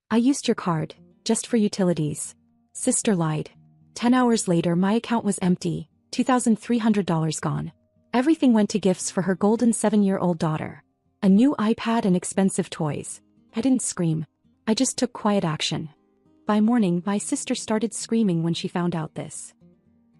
I used your card, just for utilities. Sister lied. 10 hours later my account was empty, $2,300 gone. Everything went to gifts for her golden 7-year-old daughter. A new iPad and expensive toys. I didn't scream. I just took quiet action. By morning my sister started screaming when she found out this.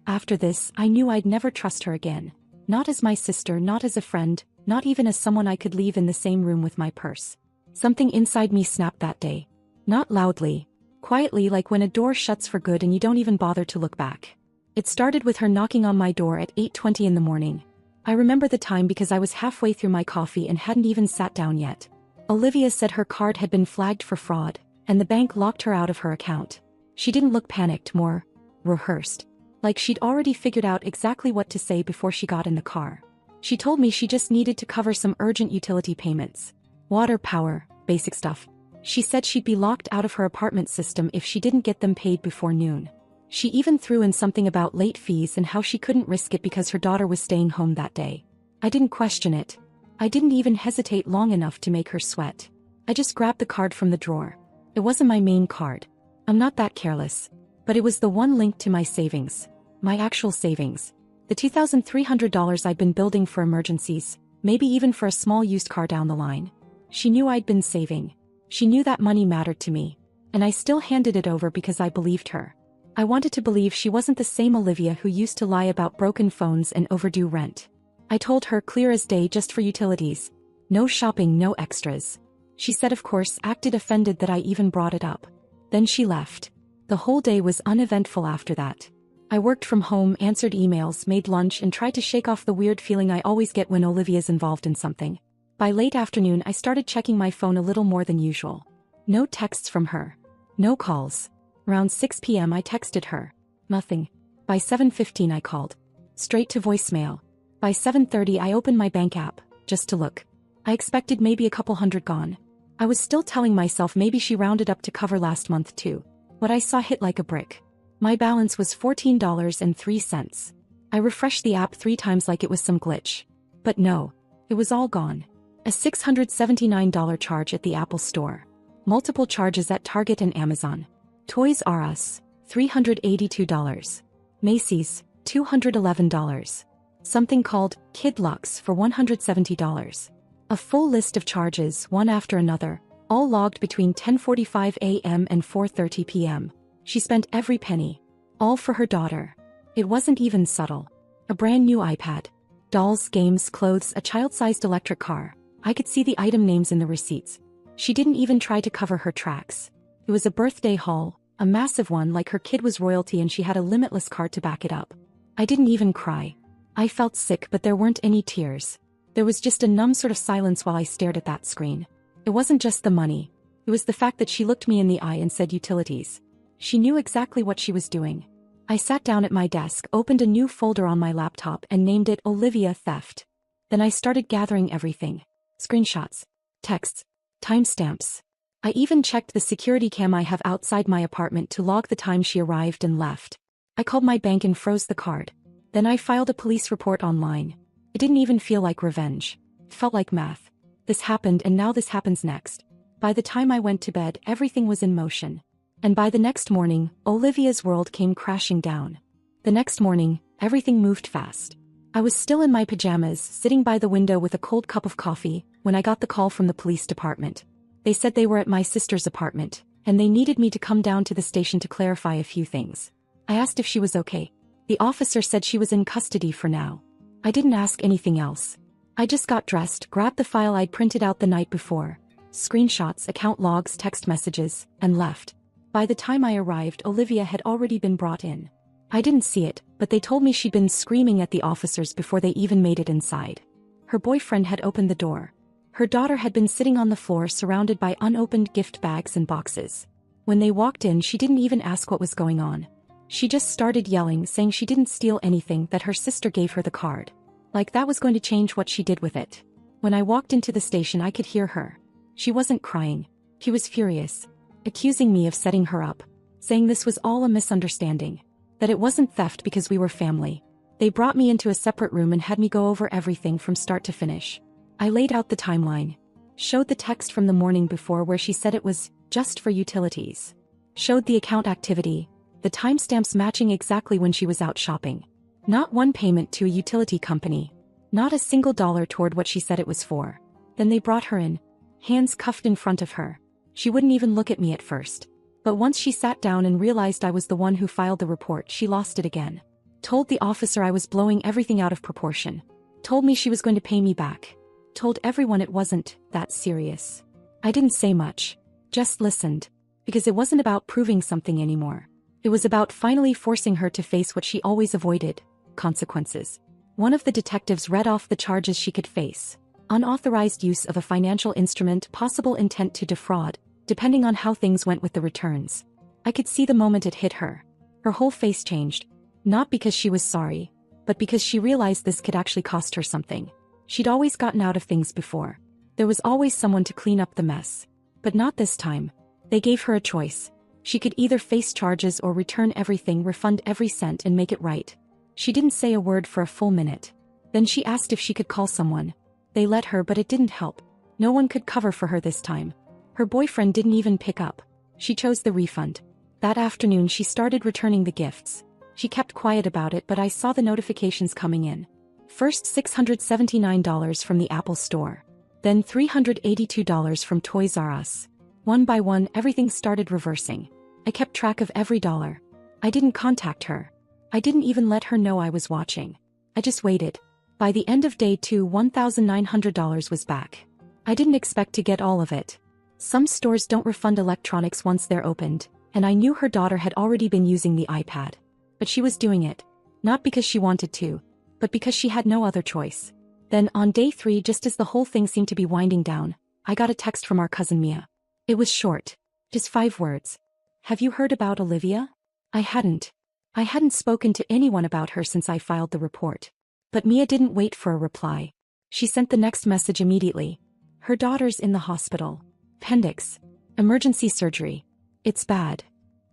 After this, I knew I'd never trust her again. Not as my sister, not as a friend, not even as someone I could leave in the same room with my purse. Something inside me snapped that day. Not loudly. Quietly, like when a door shuts for good and you don't even bother to look back. It started with her knocking on my door at 8:20 in the morning. I remember the time because I was halfway through my coffee and hadn't even sat down yet. Olivia said her card had been flagged for fraud, and the bank locked her out of her account. She didn't look panicked, more rehearsed. Like she'd already figured out exactly what to say before she got in the car. She told me she just needed to cover some urgent utility payments. Water, power, basic stuff. She said she'd be locked out of her apartment system if she didn't get them paid before noon. She even threw in something about late fees and how she couldn't risk it because her daughter was staying home that day. I didn't question it. I didn't even hesitate long enough to make her sweat. I just grabbed the card from the drawer. It wasn't my main card. I'm not that careless. But it was the one linked to my savings. My actual savings. The $2,300 I'd been building for emergencies, maybe even for a small used car down the line. She knew I'd been saving. She knew that money mattered to me. And I still handed it over because I believed her. I wanted to believe she wasn't the same Olivia who used to lie about broken phones and overdue rent. I told her clear as day, just for utilities. No shopping, no extras. She said, of course, acted offended that I even brought it up. Then she left. The whole day was uneventful after that. I worked from home, answered emails, made lunch, and tried to shake off the weird feeling I always get when Olivia's involved in something. By late afternoon I started checking my phone a little more than usual. No texts from her. No calls. Around 6 p.m. I texted her. Nothing. By 7:15 I called. Straight to voicemail. By 7:30 I opened my bank app, just to look. I expected maybe a couple hundred gone. I was still telling myself maybe she rounded up to cover last month too. What I saw hit like a brick. My balance was $14.03. I refreshed the app 3 times like it was some glitch. But no. It was all gone. A $679 charge at the Apple Store. Multiple charges at Target and Amazon. Toys R Us, $382. Macy's, $211. Something called Kid Lux for $170. A full list of charges, one after another, all logged between 10:45 a.m. and 4:30 p.m. She spent every penny. All for her daughter. It wasn't even subtle. A brand new iPad. Dolls, games, clothes, a child-sized electric car. I could see the item names in the receipts. She didn't even try to cover her tracks. It was a birthday haul, a massive one, like her kid was royalty and she had a limitless card to back it up. I didn't even cry. I felt sick, but there weren't any tears. There was just a numb sort of silence while I stared at that screen. It wasn't just the money. It was the fact that she looked me in the eye and said utilities. She knew exactly what she was doing. I sat down at my desk, opened a new folder on my laptop and named it Olivia Theft. Then I started gathering everything. Screenshots. Texts. Timestamps. I even checked the security cam I have outside my apartment to log the time she arrived and left. I called my bank and froze the card. Then I filed a police report online. It didn't even feel like revenge. It felt like math. This happened and now this happens next. By the time I went to bed, everything was in motion. And by the next morning, Olivia's world came crashing down. The next morning, everything moved fast. I was still in my pajamas, sitting by the window with a cold cup of coffee, when I got the call from the police department. They said they were at my sister's apartment, and they needed me to come down to the station to clarify a few things. I asked if she was okay. The officer said she was in custody for now. I didn't ask anything else. I just got dressed, grabbed the file I'd printed out the night before, screenshots, account logs, text messages, and left. By the time I arrived, Olivia had already been brought in. I didn't see it, but they told me she'd been screaming at the officers before they even made it inside. Her boyfriend had opened the door. Her daughter had been sitting on the floor surrounded by unopened gift bags and boxes. When they walked in, she didn't even ask what was going on. She just started yelling, saying she didn't steal anything, that her sister gave her the card. Like that was going to change what she did with it. When I walked into the station, I could hear her. She wasn't crying. She was furious. Accusing me of setting her up. Saying this was all a misunderstanding. That it wasn't theft because we were family. They brought me into a separate room and had me go over everything from start to finish. I laid out the timeline. Showed the text from the morning before where she said it was just for utilities. Showed the account activity, the timestamps matching exactly when she was out shopping. Not one payment to a utility company. Not a single dollar toward what she said it was for. Then they brought her in, hands cuffed in front of her. She wouldn't even look at me at first. But once she sat down and realized I was the one who filed the report, she lost it again. Told the officer I was blowing everything out of proportion. Told me she was going to pay me back. Told everyone it wasn't that serious. I didn't say much. Just listened. Because it wasn't about proving something anymore. It was about finally forcing her to face what she always avoided: consequences. One of the detectives read off the charges she could face. Unauthorized use of a financial instrument, possible intent to defraud, depending on how things went with the returns. I could see the moment it hit her. Her whole face changed. Not because she was sorry, but because she realized this could actually cost her something. She'd always gotten out of things before. There was always someone to clean up the mess. But not this time. They gave her a choice. She could either face charges or return everything, refund every cent, and make it right. She didn't say a word for a full minute. Then she asked if she could call someone. They let her, but it didn't help. No one could cover for her this time. Her boyfriend didn't even pick up. She chose the refund. That afternoon she started returning the gifts. She kept quiet about it, but I saw the notifications coming in. First $679 from the Apple Store. Then $382 from Toys R Us. One by one, everything started reversing. I kept track of every dollar. I didn't contact her. I didn't even let her know I was watching. I just waited. By the end of day 2, $1,900 was back. I didn't expect to get all of it. Some stores don't refund electronics once they're opened, and I knew her daughter had already been using the iPad. But she was doing it. Not because she wanted to, but because she had no other choice. Then on day 3, just as the whole thing seemed to be winding down, I got a text from our cousin Mia. It was short. Just 5 words. "Have you heard about Olivia?" I hadn't spoken to anyone about her since I filed the report. But Mia didn't wait for a reply. She sent the next message immediately. "Her daughter's in the hospital. Appendix. Emergency surgery. It's bad."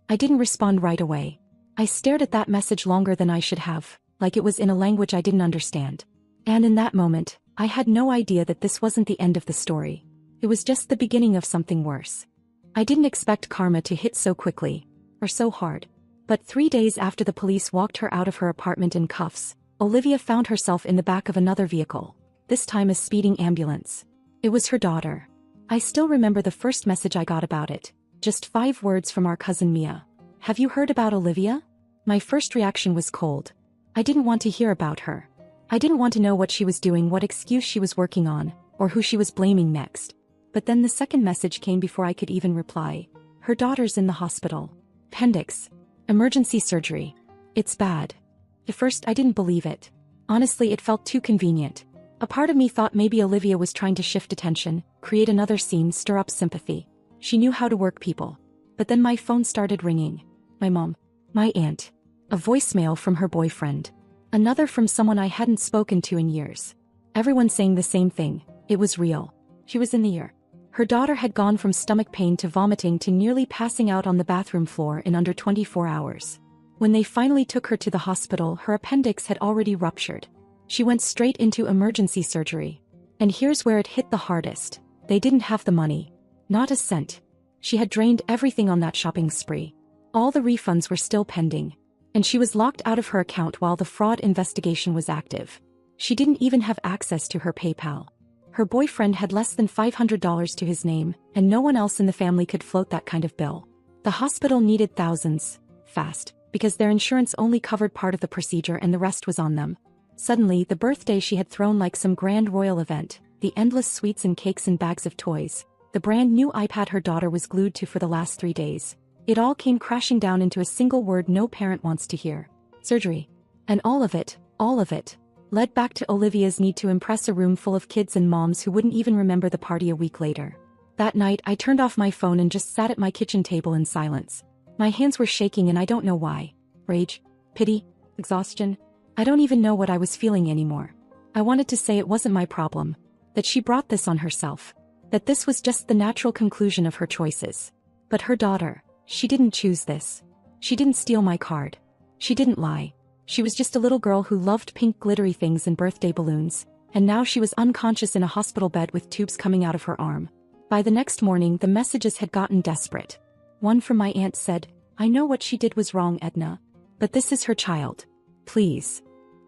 I didn't respond right away. I stared at that message longer than I should have, like it was in a language I didn't understand. And in that moment, I had no idea that this wasn't the end of the story. It was just the beginning of something worse. I didn't expect karma to hit so quickly, or so hard. But 3 days after the police walked her out of her apartment in cuffs, Olivia found herself in the back of another vehicle, this time a speeding ambulance. It was her daughter. I still remember the first message I got about it, just 5 words from our cousin Mia. "Have you heard about Olivia?" My first reaction was cold. I didn't want to hear about her. I didn't want to know what she was doing, what excuse she was working on, or who she was blaming next. But then the second message came before I could even reply. "Her daughter's in the hospital. Appendix. Emergency surgery. It's bad." At first I didn't believe it. Honestly, it felt too convenient. A part of me thought maybe Olivia was trying to shift attention, create another scene, stir up sympathy. She knew how to work people. But then my phone started ringing. My mom. My aunt. A voicemail from her boyfriend. Another from someone I hadn't spoken to in years. Everyone saying the same thing. It was real. She was in the ER. Her daughter had gone from stomach pain to vomiting to nearly passing out on the bathroom floor in under 24 hours. When they finally took her to the hospital, her appendix had already ruptured. She went straight into emergency surgery. And here's where it hit the hardest. They didn't have the money. Not a cent. She had drained everything on that shopping spree. All the refunds were still pending. And she was locked out of her account while the fraud investigation was active. She didn't even have access to her PayPal. Her boyfriend had less than $500 to his name, and no one else in the family could float that kind of bill. The hospital needed thousands, fast, because their insurance only covered part of the procedure and the rest was on them. Suddenly, the birthday she had thrown like some grand royal event, the endless sweets and cakes and bags of toys, the brand new iPad her daughter was glued to for the last 3 days. It all came crashing down into a single word no parent wants to hear. Surgery. And all of it, led back to Olivia's need to impress a room full of kids and moms who wouldn't even remember the party a week later. That night I turned off my phone and just sat at my kitchen table in silence. My hands were shaking and I don't know why. Rage? Pity? Exhaustion? I don't even know what I was feeling anymore. I wanted to say it wasn't my problem. That she brought this on herself. That this was just the natural conclusion of her choices. But her daughter. She didn't choose this. She didn't steal my card. She didn't lie. She was just a little girl who loved pink glittery things and birthday balloons, and now she was unconscious in a hospital bed with tubes coming out of her arm. By the next morning, the messages had gotten desperate. One from my aunt said, "I know what she did was wrong, Edna. But this is her child. Please."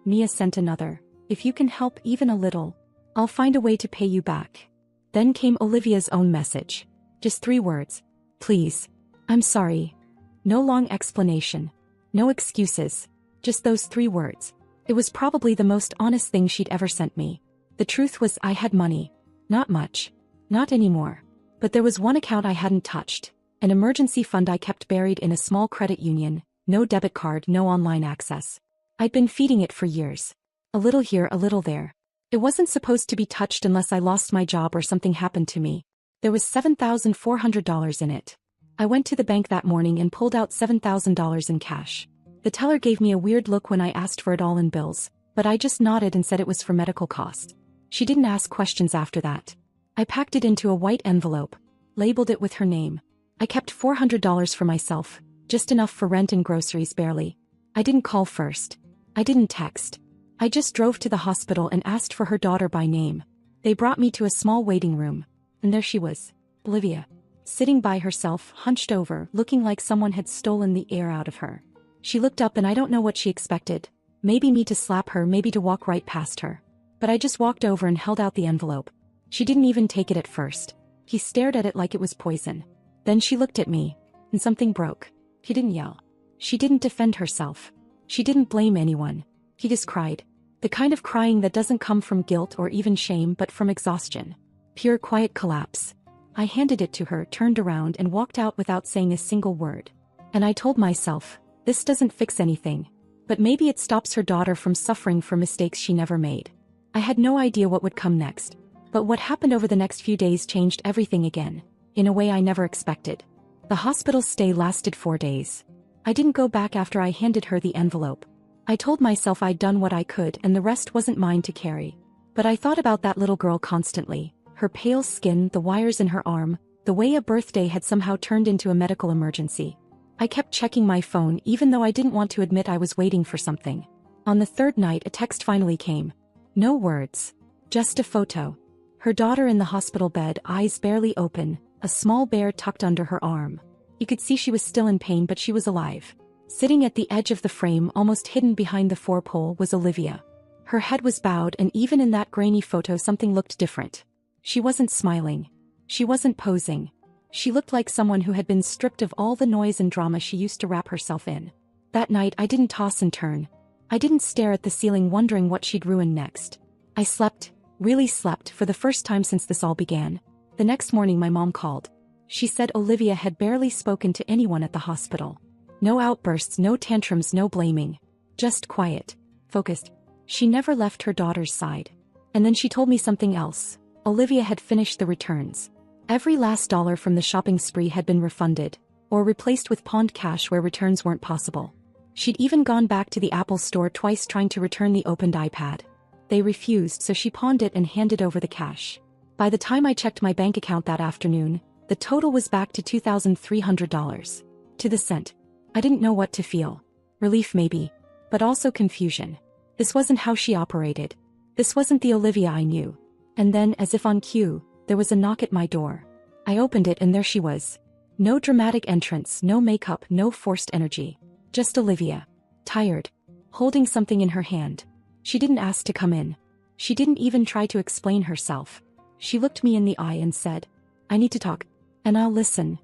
Mia sent another, "If you can help even a little, I'll find a way to pay you back." Then came Olivia's own message. Just 3 words. "Please. I'm sorry." No long explanation. No excuses. Just those 3 words. It was probably the most honest thing she'd ever sent me. The truth was, I had money. Not much. Not anymore. But there was one account I hadn't touched. An emergency fund I kept buried in a small credit union. No debit card, no online access. I'd been feeding it for years. A little here, a little there. It wasn't supposed to be touched unless I lost my job or something happened to me. There was $7,400 in it. I went to the bank that morning and pulled out $7,000 in cash. The teller gave me a weird look when I asked for it all in bills, but I just nodded and said it was for medical costs. She didn't ask questions after that. I packed it into a white envelope, labeled it with her name. I kept $400 for myself, just enough for rent and groceries barely. I didn't call first. I didn't text. I just drove to the hospital and asked for her daughter by name. They brought me to a small waiting room, and there she was, Olivia, sitting by herself, hunched over, looking like someone had stolen the air out of her. She looked up and I don't know what she expected. Maybe me to slap her, maybe to walk right past her. But I just walked over and held out the envelope. She didn't even take it at first. He stared at it like it was poison. Then she looked at me, and something broke. He didn't yell. She didn't defend herself. She didn't blame anyone. He just cried. The kind of crying that doesn't come from guilt or even shame but from exhaustion. Pure quiet collapse. I handed it to her, turned around and walked out without saying a single word. And I told myself, this doesn't fix anything. But maybe it stops her daughter from suffering for mistakes she never made. I had no idea what would come next. But what happened over the next few days changed everything again, in a way I never expected. The hospital stay lasted 4 days. I didn't go back after I handed her the envelope. I told myself I'd done what I could and the rest wasn't mine to carry. But I thought about that little girl constantly, her pale skin, the wires in her arm, the way a birthday had somehow turned into a medical emergency. I kept checking my phone even though I didn't want to admit I was waiting for something. On the 3rd night, a text finally came. No words. Just a photo. Her daughter in the hospital bed, eyes barely open, a small bear tucked under her arm. You could see she was still in pain, but she was alive. Sitting at the edge of the frame, almost hidden behind the 4-pole, was Olivia. Her head was bowed, and even in that grainy photo something looked different. She wasn't smiling. She wasn't posing. She looked like someone who had been stripped of all the noise and drama she used to wrap herself in. That night I didn't toss and turn. I didn't stare at the ceiling wondering what she'd ruin next. I slept, really slept, for the first time since this all began. The next morning my mom called. She said Olivia had barely spoken to anyone at the hospital. No outbursts, no tantrums, no blaming. Just quiet. Focused. She never left her daughter's side. And then she told me something else. Olivia had finished the returns. Every last dollar from the shopping spree had been refunded, or replaced with pawned cash where returns weren't possible. She'd even gone back to the Apple store twice trying to return the opened iPad. They refused, so she pawned it and handed over the cash. By the time I checked my bank account that afternoon, the total was back to $2,300. To the cent. I didn't know what to feel. Relief maybe. But also confusion. This wasn't how she operated. This wasn't the Olivia I knew. And then, as if on cue, there was a knock at my door. I opened it and there she was. No dramatic entrance, no makeup, no forced energy. Just Olivia. Tired. Holding something in her hand. She didn't ask to come in. She didn't even try to explain herself. She looked me in the eye and said, "I need to talk. And I'll listen."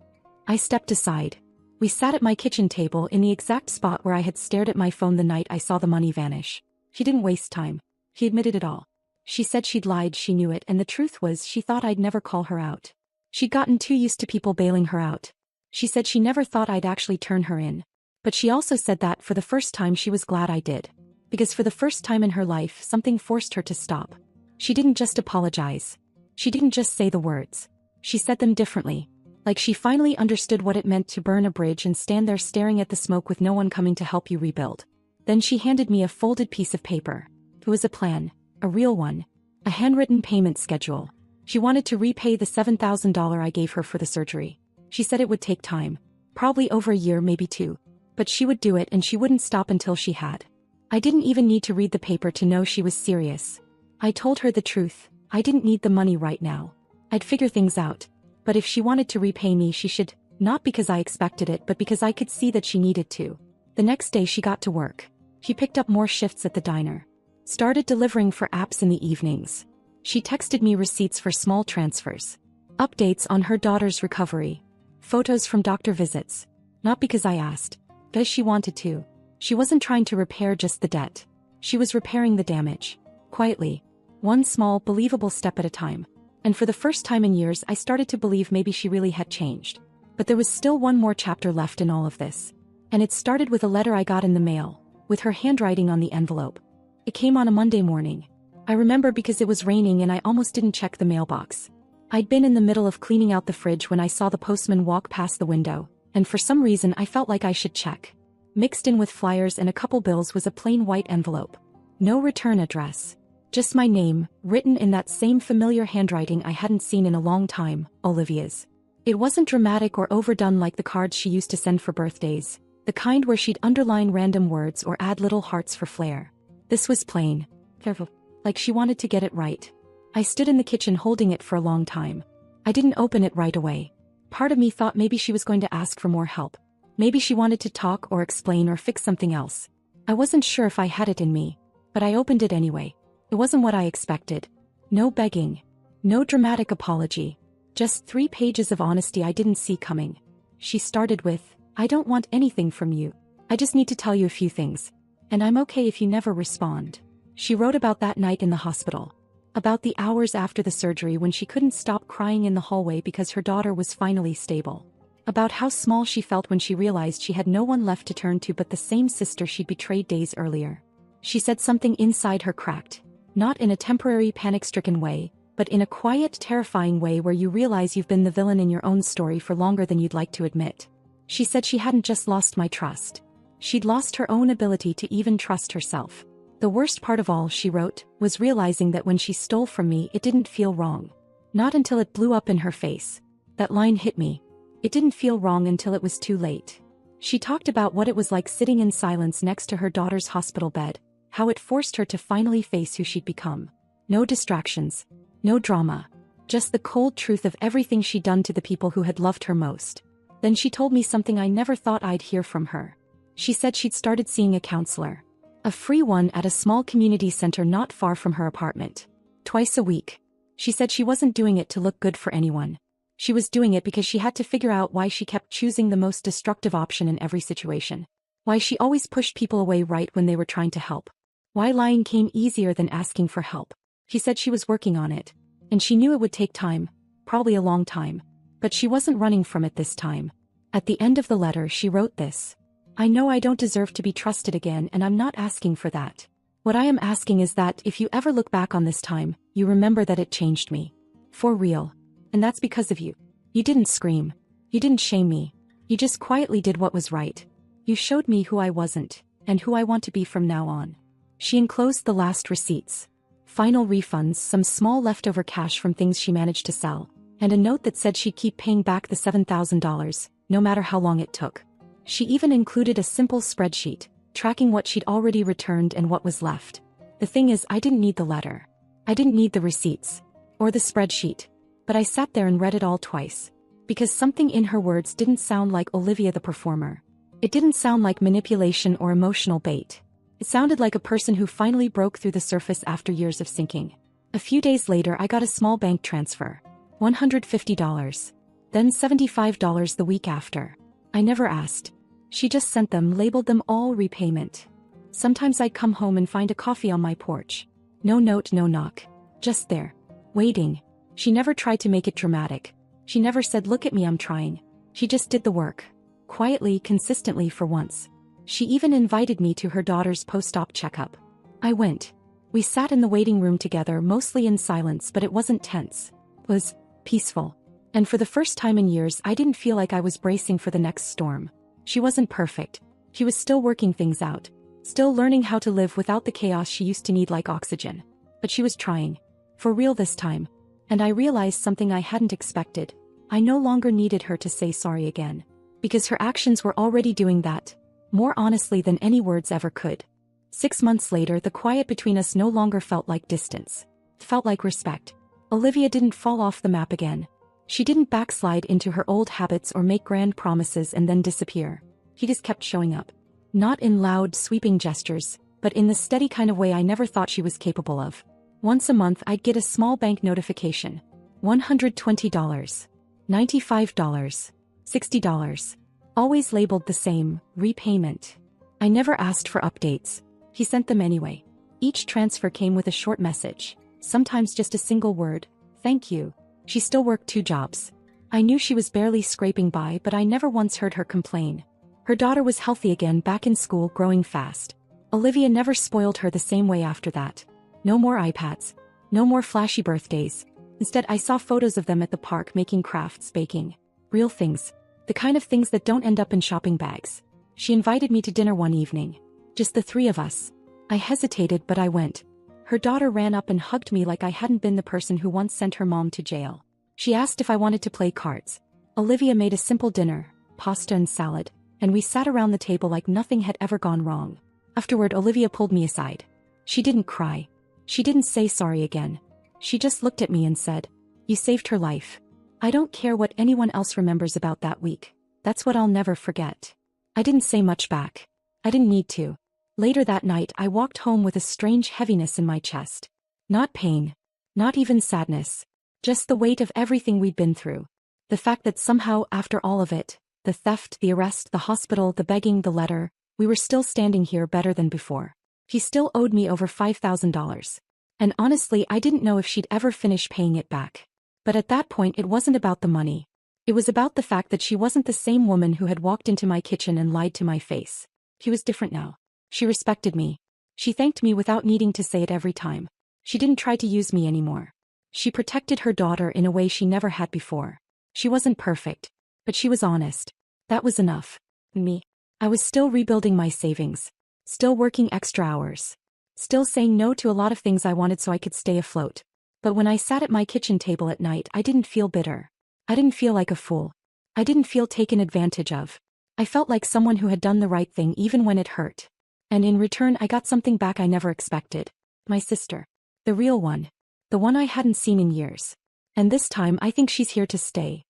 I stepped aside. We sat at my kitchen table in the exact spot where I had stared at my phone the night I saw the money vanish. She didn't waste time. She admitted it all. She said she'd lied, she knew it, and the truth was she thought I'd never call her out. She'd gotten too used to people bailing her out. She said she never thought I'd actually turn her in. But she also said that for the first time she was glad I did. Because for the first time in her life something forced her to stop. She didn't just apologize. She didn't just say the words. She said them differently. Like she finally understood what it meant to burn a bridge and stand there staring at the smoke with no one coming to help you rebuild. Then she handed me a folded piece of paper. It was a plan. A real one. A handwritten payment schedule. She wanted to repay the $7,000 I gave her for the surgery. She said it would take time. Probably over a year, maybe 2. But she would do it and she wouldn't stop until she had. I didn't even need to read the paper to know she was serious. I told her the truth. I didn't need the money right now. I'd figure things out. But if she wanted to repay me, she should, not because I expected it but because I could see that she needed to. The next day she got to work. She picked up more shifts at the diner. Started delivering for apps in the evenings. She texted me receipts for small transfers. Updates on her daughter's recovery. Photos from doctor visits. Not because I asked, because she wanted to. She wasn't trying to repair just the debt. She was repairing the damage. Quietly. One small, believable step at a time. And for the first time in years I started to believe maybe she really had changed. But there was still one more chapter left in all of this. And it started with a letter I got in the mail, with her handwriting on the envelope. It came on a Monday morning. I remember because it was raining and I almost didn't check the mailbox. I'd been in the middle of cleaning out the fridge when I saw the postman walk past the window, and for some reason I felt like I should check. Mixed in with flyers and a couple bills was a plain white envelope. No return address. Just my name, written in that same familiar handwriting I hadn't seen in a long time, Olivia's. It wasn't dramatic or overdone like the cards she used to send for birthdays, the kind where she'd underline random words or add little hearts for flair. This was plain. Careful. Like she wanted to get it right. I stood in the kitchen holding it for a long time. I didn't open it right away. Part of me thought maybe she was going to ask for more help. Maybe she wanted to talk or explain or fix something else. I wasn't sure if I had it in me, but I opened it anyway. It wasn't what I expected. No begging. No dramatic apology. Just 3 pages of honesty I didn't see coming. She started with, "I don't want anything from you. I just need to tell you a few things. And I'm okay if you never respond." She wrote about that night in the hospital. About the hours after the surgery when she couldn't stop crying in the hallway because her daughter was finally stable. About how small she felt when she realized she had no one left to turn to but the same sister she'd betrayed days earlier. She said something inside her cracked. Not in a temporary panic-stricken way, but in a quiet, terrifying way where you realize you've been the villain in your own story for longer than you'd like to admit. She said she hadn't just lost my trust. She'd lost her own ability to even trust herself. The worst part of all, she wrote, was realizing that when she stole from me it didn't feel wrong. Not until it blew up in her face. That line hit me. It didn't feel wrong until it was too late. She talked about what it was like sitting in silence next to her daughter's hospital bed, how it forced her to finally face who she'd become. No distractions. No drama. Just the cold truth of everything she'd done to the people who had loved her most. Then she told me something I never thought I'd hear from her. She said she'd started seeing a counselor. A free one at a small community center not far from her apartment. Twice a week. She said she wasn't doing it to look good for anyone. She was doing it because she had to figure out why she kept choosing the most destructive option in every situation. Why she always pushed people away right when they were trying to help. Why lying came easier than asking for help. She said she was working on it. And she knew it would take time, probably a long time. But she wasn't running from it this time. At the end of the letter she wrote this. "I know I don't deserve to be trusted again and I'm not asking for that. What I am asking is that if you ever look back on this time, you remember that it changed me. For real. And that's because of you. You didn't scream. You didn't shame me. You just quietly did what was right. You showed me who I wasn't, and who I want to be from now on." She enclosed the last receipts. Final refunds, some small leftover cash from things she managed to sell, and a note that said she'd keep paying back the $7,000, no matter how long it took. She even included a simple spreadsheet, tracking what she'd already returned and what was left. The thing is, I didn't need the letter. I didn't need the receipts. Or the spreadsheet. But I sat there and read it all twice. Because something in her words didn't sound like Olivia the performer. It didn't sound like manipulation or emotional bait. It sounded like a person who finally broke through the surface after years of sinking. A few days later I got a small bank transfer. $150. Then $75 the week after. I never asked. She just sent them, labeled them all repayment. Sometimes I'd come home and find a coffee on my porch. No note, no knock. Just there. Waiting. She never tried to make it dramatic. She never said, "Look at me, I'm trying." She just did the work. Quietly, consistently for once. She even invited me to her daughter's post-op checkup. I went. We sat in the waiting room together, mostly in silence, but it wasn't tense. It was peaceful. And for the first time in years I didn't feel like I was bracing for the next storm. She wasn't perfect. She was still working things out. Still learning how to live without the chaos she used to need like oxygen. But she was trying. For real this time. And I realized something I hadn't expected. I no longer needed her to say sorry again. Because her actions were already doing that. More honestly than any words ever could. 6 months later, the quiet between us no longer felt like distance. It felt like respect. Olivia didn't fall off the map again. She didn't backslide into her old habits or make grand promises and then disappear. He just kept showing up. Not in loud, sweeping gestures, but in the steady kind of way I never thought she was capable of. Once a month I'd get a small bank notification. $120. $95. $60. Always labeled the same, repayment. I never asked for updates. He sent them anyway. Each transfer came with a short message, sometimes just a single word, thank you. She still worked 2 jobs. I knew she was barely scraping by, but I never once heard her complain. Her daughter was healthy again, back in school, growing fast. Olivia never spoiled her the same way after that. No more iPads. No more flashy birthdays. Instead, I saw photos of them at the park making crafts, baking. Real things. The kind of things that don't end up in shopping bags. She invited me to dinner one evening. Just the 3 of us. I hesitated, but I went. Her daughter ran up and hugged me like I hadn't been the person who once sent her mom to jail. She asked if I wanted to play cards. Olivia made a simple dinner, pasta and salad, and we sat around the table like nothing had ever gone wrong. Afterward, Olivia pulled me aside. She didn't cry. She didn't say sorry again. She just looked at me and said, "You saved her life. I don't care what anyone else remembers about that week. That's what I'll never forget." I didn't say much back. I didn't need to. Later that night, I walked home with a strange heaviness in my chest. Not pain. Not even sadness. Just the weight of everything we'd been through. The fact that somehow, after all of it, the theft, the arrest, the hospital, the begging, the letter, we were still standing here better than before. He still owed me over $5,000. And honestly, I didn't know if she'd ever finish paying it back. But at that point, it wasn't about the money. It was about the fact that she wasn't the same woman who had walked into my kitchen and lied to my face. She was different now. She respected me. She thanked me without needing to say it every time. She didn't try to use me anymore. She protected her daughter in a way she never had before. She wasn't perfect, but she was honest. That was enough. Me. I was still rebuilding my savings. Still working extra hours. Still saying no to a lot of things I wanted so I could stay afloat. But when I sat at my kitchen table at night, I didn't feel bitter. I didn't feel like a fool. I didn't feel taken advantage of. I felt like someone who had done the right thing even when it hurt. And in return, I got something back I never expected. My sister. The real one. The one I hadn't seen in years. And this time, I think she's here to stay.